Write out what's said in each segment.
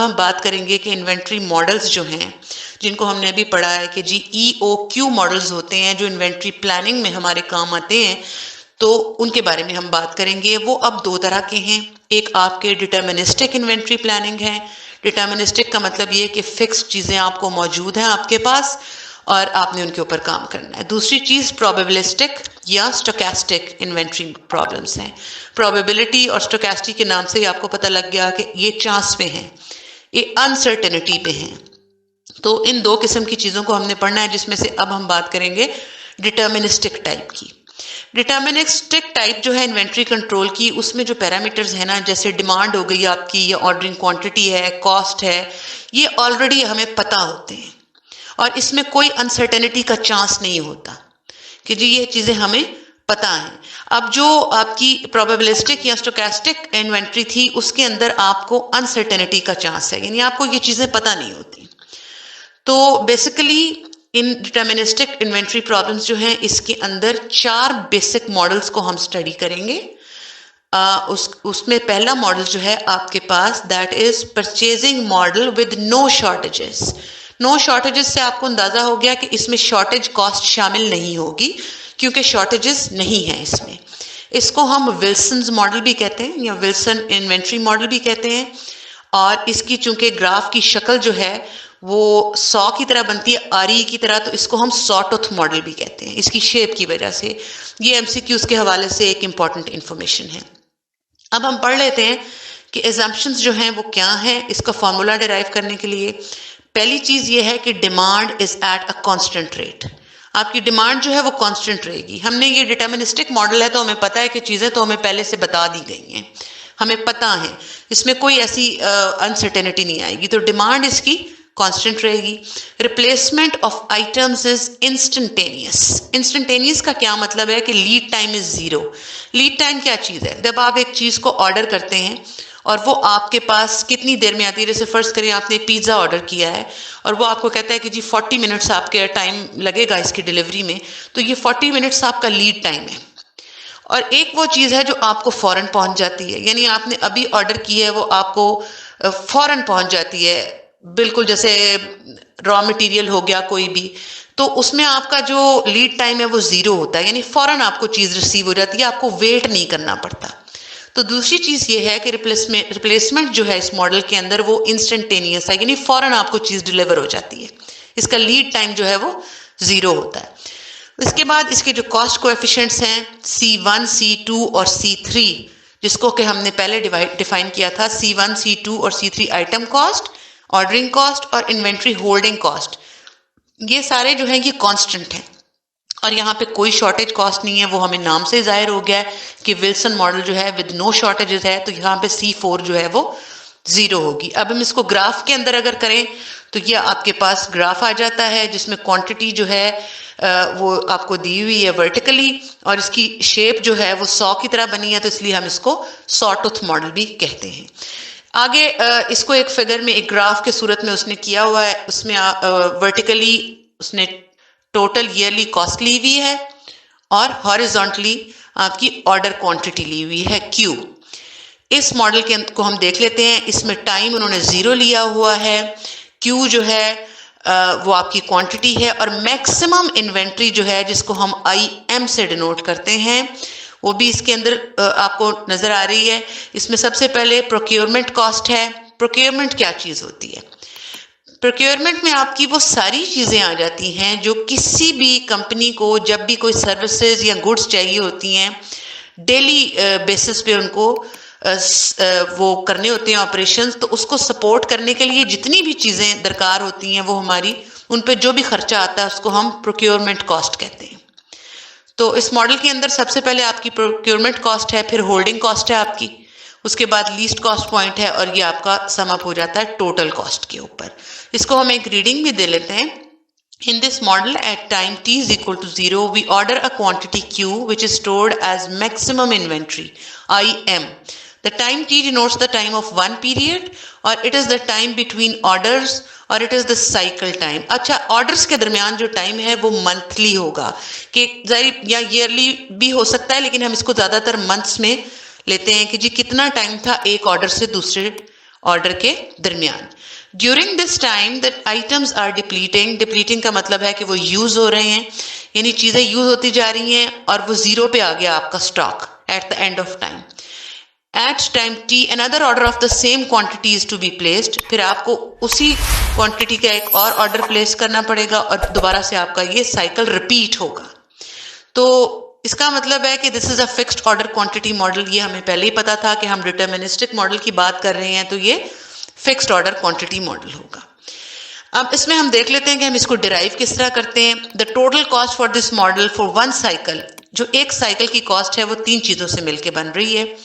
हम बात करेंगे कि इन्वेंट्री मॉडल्स जो हैं, जिनको हमने अभी पढ़ा है कि जी EOQ मॉडल्स होते हैं जो इन्वेंट्री प्लानिंग में हमारे काम आते हैं, तो उनके बारे में हम बात करेंगे। वो अब दो तरह के हैं। एक आपके डिटर्मिनिस्टिक इन्वेंट्री प्लानिंग है। डिटर्मिनिस्टिक का मतलब ये कि फिक्स चीजें आपको मौजूद हैं आपके पास और आपने उनके ऊपर काम करना है। दूसरी चीज प्रोबेबिलिस्टिक या स्टोकेस्टिक इन्वेंट्री प्रॉब्लम्स हैं। प्रोबेबिलिटी और स्टोकेस्टिक के नाम से ही आपको पता लग गया कि ये चांस पे हैं, ये अनसर्टेनिटी पे हैं। तो इन दो किस्म की चीजों को हमने पढ़ना है, जिसमें से अब हम बात करेंगे डिटर्मिनिस्टिक टाइप की। डिटर्मिनिस्टिक टाइप जो है इन्वेंट्री कंट्रोल की, उसमें जो पैरामीटर्स है ना, जैसे डिमांड हो गई आपकी या ऑर्डरिंग क्वांटिटी है, कॉस्ट है, ये ऑलरेडी हमें पता होते हैं और इसमें कोई अनसर्टेनिटी का चांस नहीं होता कि जी ये चीजें हमें पता है। अब जो आपकी प्रोबेबिलिस्टिक या स्टोकेस्टिक इन्वेंट्री थी, उसके अंदर आपको अनसर्टेनिटी का चांस है, यानी आपको ये चीजें पता नहीं होती। तो बेसिकली इन डिटर्मिनिस्टिक इन्वेंट्री प्रॉब्लम्स जो हैं, इसके अंदर 4 बेसिक मॉडल्स को हम स्टडी करेंगे। उसमें पहला मॉडल जो है आपके पास, that is purchasing model with no shortages. No shortages से आपको अंदाजा हो गया कि इसमें शॉर्टेज कॉस्ट शामिल नहीं होगी, क्योंकि शॉर्टेजेस नहीं है इसमें। इसको हम विल्सन मॉडल भी कहते हैं या विल्सन इन्वेंट्री मॉडल भी कहते हैं। और इसकी चूंकि ग्राफ की शक्ल जो है वो 100 की तरह बनती है, आरी की तरह, तो इसको हम सॉटूथ मॉडल भी कहते हैं इसकी शेप की वजह से। ये एमसीक्यूज के हवाले से एक इंपॉर्टेंट इंफॉर्मेशन है। अब हम पढ़ लेते हैं कि एजम्पशंस जो हैं वो क्या हैं इसका फॉर्मूला डिराइव करने के लिए। पहली चीज ये है कि demand is at a constant rate. आपकी डिमांड जो है वो कांस्टेंट रहेगी। हमने ये डिटर्मिनिस्टिक मॉडल है तो हमें पता है कि चीजें तो हमें पहले से बता दी गई हैं, हमें पता है, इसमें कोई ऐसी अनसर्टेनिटी नहीं आएगी। तो डिमांड इसकी कांस्टेंट रहेगी। Replacement of items is instantaneous. Instantaneous का क्या मतलब है कि lead time is 0। Lead time क्या चीज है? जब आप एक चीज को ऑर्डर करते हैं और वो आपके पास कितनी देर में आती है, जैसे फर्ज करें आपने पिज्जा ऑर्डर किया है और वो आपको कहता है कि जी 40 मिनट्स आपके टाइम लगेगा इसकी डिलीवरी में, तो ये 40 मिनट्स आपका लीड टाइम है। और एक वो चीज है जो आपको फौरन पहुंच जाती है, यानी आपने अभी ऑर्डर की है, वो आपको फौरन पहुंच जाती है, बिल्कुल जैसे रॉ मटेरियल हो गया कोई भी, तो उसमें आपका जो लीड टाइम है वो 0 होता है, यानी फौरन आपको चीज रिसीव हो जाती है, आपको वेट नहीं करना पड़ता। तो दूसरी चीज ये है कि रिप्लेसमेंट जो है इस मॉडल के अंदर वो इंस्टेंटेनियस है, यानी फौरन आपको चीज डिलीवर हो जाती है, इसका लीड टाइम जो है वो 0 होता है। इसके बाद इसके जो कॉस्ट कोएफिशिएंट्स हैं C1, C2 और C3, जिसको कि हमने पहले डिफाइन किया था, C1, C2 और C3 item cost, ordering cost और इन्वेंट्री होल्डिंग कॉस्ट, ये सारे जो हैं ये कांस्टेंट हैं और यहाँ पे कोई शॉर्टेज कॉस्ट नहीं है। वो हमें नाम से जाहिर हो गया है कि विल्सन मॉडल जो है विद नो शॉर्टेजेस है, तो यहाँ पे C4 जो है वो 0 होगी। अब हम इसको ग्राफ के अंदर अगर करें तो ये आपके पास ग्राफ आ जाता है जिसमें क्वांटिटी जो है वो आपको दी हुई है वर्टिकली और इसकी शेप जो है वो 100 की तरह बनी है, तो इसलिए हम इसको सॉटूथ मॉडल भी कहते हैं। आगे इसको एक फिगर में, एक ग्राफ के सूरत में उसने किया हुआ है, उसमें वर्टिकली उसने टोटल ईयरली कॉस्ट ली हुई है और हॉरिजॉन्टली आपकी ऑर्डर क्वांटिटी ली हुई है Q। इस मॉडल के को हम देख लेते हैं, इसमें टाइम उन्होंने 0 लिया हुआ है, Q जो है वो आपकी क्वांटिटी है और मैक्सिमम इन्वेंट्री जो है जिसको हम IM से डिनोट करते हैं वो भी इसके अंदर आपको नजर आ रही है। इसमें सबसे पहले प्रोक्योरमेंट कॉस्ट है। प्रोक्योरमेंट क्या चीज होती है? प्रोक्योरमेंट में आपकी वो सारी चीजें आ जाती हैं जो किसी भी कंपनी को जब भी कोई सर्विसेज या गुड्स चाहिए होती हैं, डेली बेसिस पे उनको वो करने होते हैं ऑपरेशंस, तो उसको सपोर्ट करने के लिए जितनी भी चीजें दरकार होती हैं वो हमारी, उन पे जो भी खर्चा आता है उसको हम प्रोक्योरमेंट कॉस्ट कहते हैं। तो इस मॉडल के अंदर सबसे पहले आपकी प्रोक्योरमेंट कॉस्ट है, फिर होल्डिंग कॉस्ट है आपकी, उसके बाद लीस्ट कॉस्ट पॉइंट है और ये आपका सम अप हो जाता है टोटल कॉस्ट के ऊपर। इसको हम एक रीडिंग भी दे लेते हैं। In this model, at time t is equal to 0, we order a quantity Q which is stored as maximum inventory IM. The time t denotes the time of one period or it is the time between orders or it is the cycle time. अच्छा, orders के दरमियान जो time है वो monthly होगा, कि या yearly भी हो सकता है, लेकिन हम इसको ज्यादातर मंथ्स में लेते हैं कि जी कितना टाइम था एक ऑर्डर से दूसरे ऑर्डर के दरमियान। During this time the items are depleting, depleting का मतलब है कि वो यूज हो रहे हैं, यानी चीजें यूज होती जा रही हैं और वो जीरो पे आ गया आपका stock at the end of time. At time t another order of the same quantity is to be placed, फिर आपको उसी क्वांटिटी का एक और ऑर्डर प्लेस करना पड़ेगा और दोबारा से आपका ये साइकिल रिपीट होगा। तो इसका मतलब है कि this is a fixed order quantity model. ये हमें पहले ही पता था कि हम डिटर्मिनिस्टिक मॉडल की बात कर रहे हैं, तो ये फिक्स्ड ऑर्डर क्वांटिटी मॉडल होगा। अब इसमें हम देख लेते हैं कि हम इसको डिराइव किस तरह करते हैं। The total cost for this model for one cycle, जो एक साइकिल की कॉस्ट है वो तीन चीजों से मिलकर बन रही है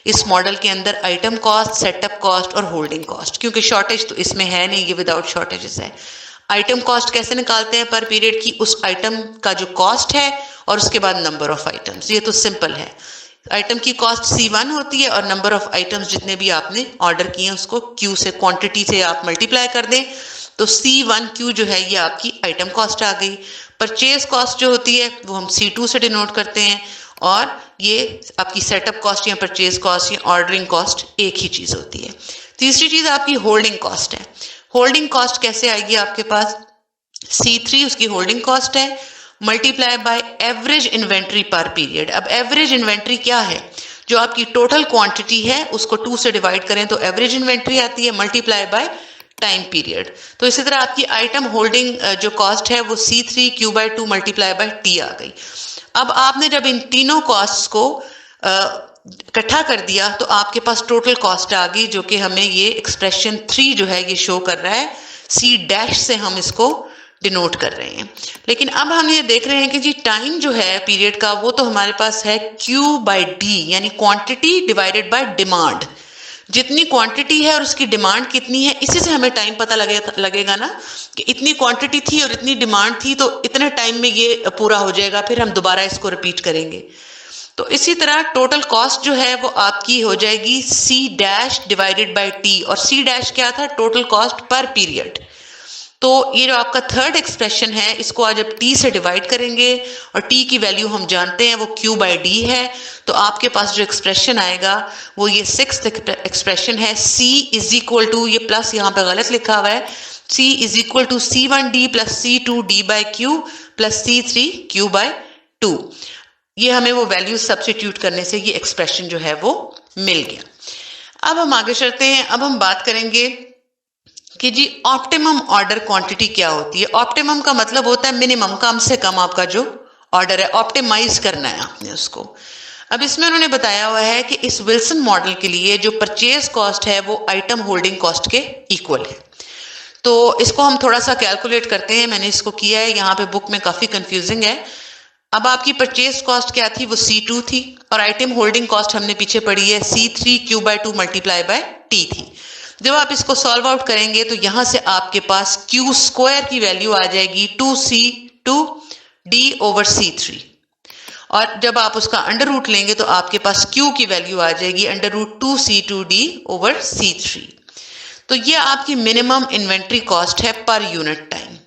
इस मॉडल के अंदर, आइटम कॉस्ट, सेटअप कॉस्ट और होल्डिंग कॉस्ट। क्योंकि शॉर्टेज तो इसमें है नहीं, ये विदाउट शॉर्टेजेस है। आइटम कॉस्ट कैसे निकालते हैं पर पीरियड की, उस आइटम का जो कॉस्ट है और उसके बाद नंबर ऑफ आइटम्स। ये तो सिंपल है, आइटम की कॉस्ट C1 होती है और नंबर ऑफ आइटम्स जितने भी आपने ऑर्डर किए हैं उसको Q से, क्वांटिटी से आप मल्टीप्लाई कर दें तो C1Q जो है ये आपकी आइटम कॉस्ट आ गई। परचेज कॉस्ट जो होती है वो हम C2 से डिनोट करते हैं और ये आपकी सेटअप कॉस्ट या परचेज कॉस्ट या ऑर्डरिंग कॉस्ट एक ही चीज होती है। तीसरी चीज आपकी होल्डिंग कॉस्ट है। होल्डिंग कॉस्ट कैसे आएगी आपके पास, C3 उसकी होल्डिंग कॉस्ट है मल्टीप्लाई बाय एवरेज इन्वेंट्री पर पीरियड। अब एवरेज इन्वेंट्री क्या है, जो आपकी टोटल क्वांटिटी है उसको 2 से डिवाइड करें तो एवरेज इन्वेंट्री आती है मल्टीप्लाई बाय टाइम पीरियड। तो इसी तरह आपकी आइटम होल्डिंग जो कॉस्ट है वो C3Q/2 मल्टीप्लाई बाय T आ गई। अब आपने जब इन तीनों कॉस्ट को इकट्ठा कर दिया तो आपके पास टोटल कॉस्ट आ गई, जो कि हमें ये एक्सप्रेशन 3 जो है ये शो कर रहा है। C' से हम इसको डिनोट कर रहे हैं। लेकिन अब हम ये देख रहे हैं कि जी टाइम जो है पीरियड का वो तो हमारे पास है Q/D, यानी क्वांटिटी डिवाइडेड बाय डिमांड। जितनी क्वांटिटी है और उसकी डिमांड कितनी है, इसी से हमें टाइम पता लगेगा ना कि इतनी क्वांटिटी थी और इतनी डिमांड थी तो इतने टाइम में ये पूरा हो जाएगा, फिर हम दोबारा इसको रिपीट करेंगे। तो इसी तरह टोटल कॉस्ट जो है वो आपकी हो जाएगी C' डिवाइडेड बाय T, और C' क्या था, टोटल कॉस्ट पर पीरियड। तो ये जो आपका थर्ड एक्सप्रेशन है इसको आज अब T से डिवाइड करेंगे और T की वैल्यू हम जानते हैं वो Q/D है। तो आपके पास जो एक्सप्रेशन आएगा वो ये 6th एक्सप्रेशन है। C इज इक्वल टू, ये प्लस यहाँ पे गलत लिखा हुआ है, C is equal to C1D plus C2D/Q plus C3Q/2। ये हमें वो वैल्यू सब्स्टिट्यूट करने से ये एक्सप्रेशन जो है वो मिल गया। अब हम आगे चलते हैं। अब हम बात करेंगे कि जी ऑप्टिमम ऑर्डर क्वांटिटी क्या होती है। ऑप्टिमम का मतलब होता है मिनिमम, कम से कम आपका जो ऑर्डर है ऑप्टिमाइज करना है आपने उसको। अब इसमें उन्होंने बताया हुआ है कि इस विल्सन मॉडल के लिए जो परचेज कॉस्ट है वो आइटम होल्डिंग कॉस्ट के इक्वल है। तो इसको हम थोड़ा सा कैलकुलेट करते हैं, मैंने इसको किया है, यहाँ पे बुक में काफी कंफ्यूजिंग है। अब आपकी परचेज कॉस्ट क्या थी, वो C2 थी और आइटम होल्डिंग कॉस्ट हमने पीछे पढ़ी है C3Q/2 मल्टीप्लाई बाय T थी। जब आप इसको सॉल्व आउट करेंगे तो यहां से आपके पास Q² की वैल्यू आ जाएगी 2C2D/C3, और जब आप उसका अंडर रूट लेंगे तो आपके पास Q की वैल्यू आ जाएगी √2C2D/C3। तो ये आपकी मिनिमम इन्वेंट्री कॉस्ट है per unit time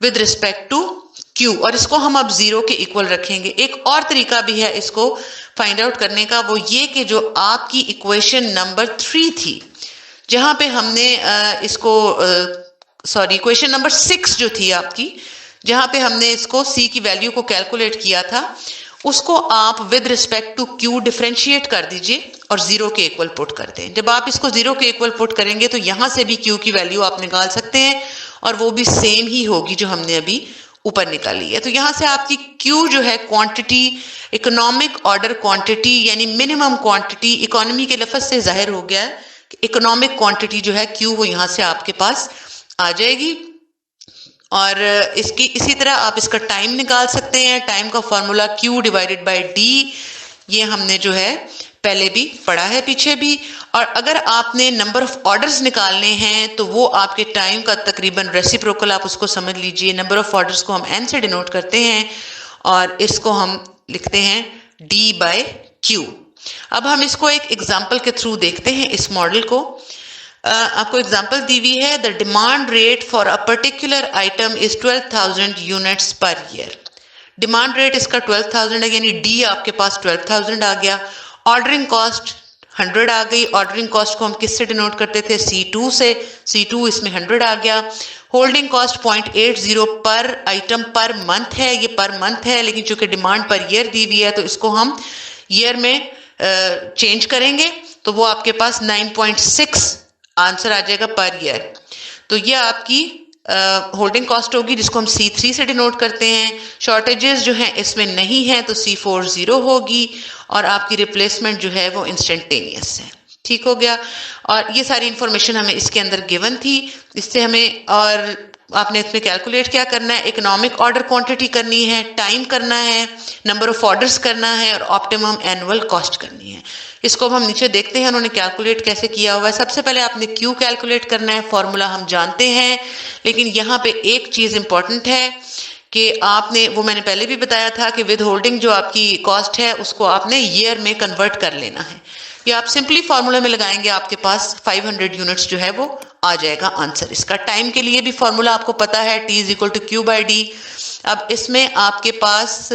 with respect to Q, और इसको हम अब 0 के इक्वल रखेंगे। एक और तरीका भी है इसको फाइंड आउट करने का, वो ये कि जो आपकी इक्वेशन नंबर 3 थी जहां पे हमने इक्वेशन नंबर 6 जो थी आपकी, जहां पे हमने इसको C की वैल्यू को कैलकुलेट किया था, उसको आप with respect to Q differentiate कर दीजिए और 0 के इक्वल पुट कर दें। जब आप इसको 0 के इक्वल पुट करेंगे तो यहां से भी Q की वैल्यू आप निकाल सकते हैं और वो भी सेम ही होगी जो हमने अभी ऊपर निकाली है। तो यहां से आपकी Q जो है क्वांटिटी, इकोनॉमिक ऑर्डर क्वांटिटी यानी मिनिमम क्वांटिटी, इकोनॉमी के लफ्ज से जाहिर हो गया है कि इकोनॉमिक क्वांटिटी जो है Q वो यहां से आपके पास आ जाएगी। और इसी तरह आप इसका टाइम निकाल सकते हैं। टाइम का फॉर्मूला Q/D, ये हमने जो है पहले भी पढ़ा है पीछे भी। और अगर आपने नंबर ऑफ ऑर्डर्स निकालने हैं तो वो आपके टाइम का तकरीबन रेसिप्रोकल, आप उसको समझ लीजिए। नंबर ऑफ ऑर्डर्स को हम N से डिनोट करते हैं और इसको हम लिखते हैं D/Q। अब हम इसको एक एग्जाम्पल के थ्रू देखते हैं इस मॉडल को। आपको एग्जाम्पल दी हुई है, the demand rate for a particular item is 12,000 units per year. Demand rate इसका 12,000 है, यानी D आपके पास 12,000 आ गया। ऑर्डरिंग कॉस्ट 100 आ गई। ऑर्डरिंग कॉस्ट को हम किससे डिनोट करते थे? C2 से। C2 इसमें 100 आ गया। होल्डिंग कॉस्ट 0.80 पर आइटम पर मंथ है, ये पर मंथ है, लेकिन चूंकि डिमांड पर ईयर दी हुई है तो इसको हम ईयर में चेंज करेंगे तो वो आपके पास 9.6 आंसर आ जाएगा पर ईयर। तो ये आपकी होल्डिंग कॉस्ट होगी जिसको हम C3 से डिनोट करते हैं। शॉर्टेजेस जो हैं इसमें नहीं है तो C4 0 होगी और आपकी रिप्लेसमेंट जो है वो इंस्टेंटेनियस है। ठीक हो गया। और ये सारी इंफॉर्मेशन हमें इसके अंदर गिवन थी, इससे हमें और आपने इसमें कैलकुलेट क्या करना है? इकोनॉमिक ऑर्डर क्वांटिटी करनी है, टाइम करना है, नंबर ऑफ ऑर्डर्स करना है और ऑप्टिमम एनुअल कॉस्ट करनी है। इसको हम नीचे देखते हैं उन्होंने कैलकुलेट कैसे किया हुआ है। सबसे पहले आपने क्यू कैलकुलेट करना है, फॉर्मूला हम जानते हैं, लेकिन यहाँ पे एक चीज इंपॉर्टेंट है कि आपने, वो मैंने पहले भी बताया था कि विद होल्डिंग जो आपकी कॉस्ट है उसको आपने ईयर में कन्वर्ट कर लेना है। ये आप सिंपली फॉर्मूला में लगाएंगे, आपके पास 500 यूनिट्स जो है वो आ जाएगा आंसर इसका। टाइम के लिए भी फॉर्मूला आपको पता है, T is equal to Q by D. अब इसमें आपके पास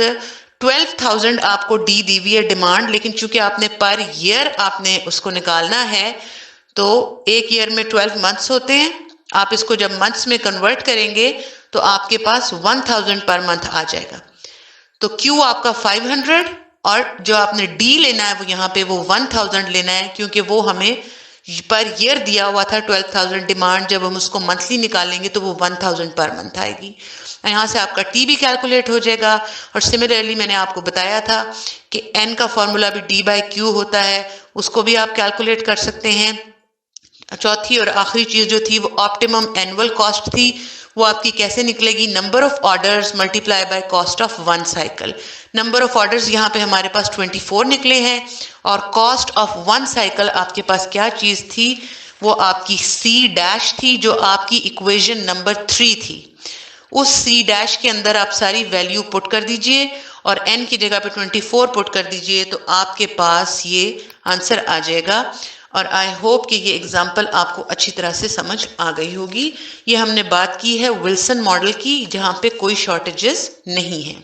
12,000 आपको डी दी हुई है डिमांड, लेकिन चूंकि आपने पर ईयर आपने उसको निकालना है तो एक ईयर में 12 मंथ्स होते हैं। आप इसको जब मंथ्स में कन्वर्ट करेंगे तो आपके पास 1000 पर मंथ आ जाएगा। तो क्यू आपका 500 और जो आपने डी लेना है वो यहाँ पे वो 1000 लेना है, क्योंकि वो हमें पर ईयर दिया हुआ था 12,000 डिमांड। जब हम उसको मंथली निकालेंगे तो वो 1000 पर मंथ आएगी। यहाँ से आपका टी भी कैलकुलेट हो जाएगा। और सिमिलरली मैंने आपको बताया था कि एन का फॉर्मूला भी डी बाई क्यू होता है, उसको भी आप कैलकुलेट कर सकते हैं। चौथी और आखिरी चीज जो थी वो ऑप्टिमम एनुअल कॉस्ट थी। वो आपकी कैसे निकलेगी? Number of orders multiply by cost of one cycle. Number of orders यहाँ पे हमारे पास 24 निकले हैं और कॉस्ट ऑफ वन साइकिल आपके पास क्या चीज थी? वो आपकी सी डैश थी, जो आपकी इक्वेशन नंबर 3 थी। उस सी डैश के अंदर आप सारी वैल्यू पुट कर दीजिए और एन की जगह पे 24 पुट कर दीजिए तो आपके पास ये आंसर आ जाएगा। और आई होप कि ये एग्जाम्पल आपको अच्छी तरह से समझ आ गई होगी। ये हमने बात की है विल्सन मॉडल की, जहां पे कोई शॉर्टेजेस नहीं है।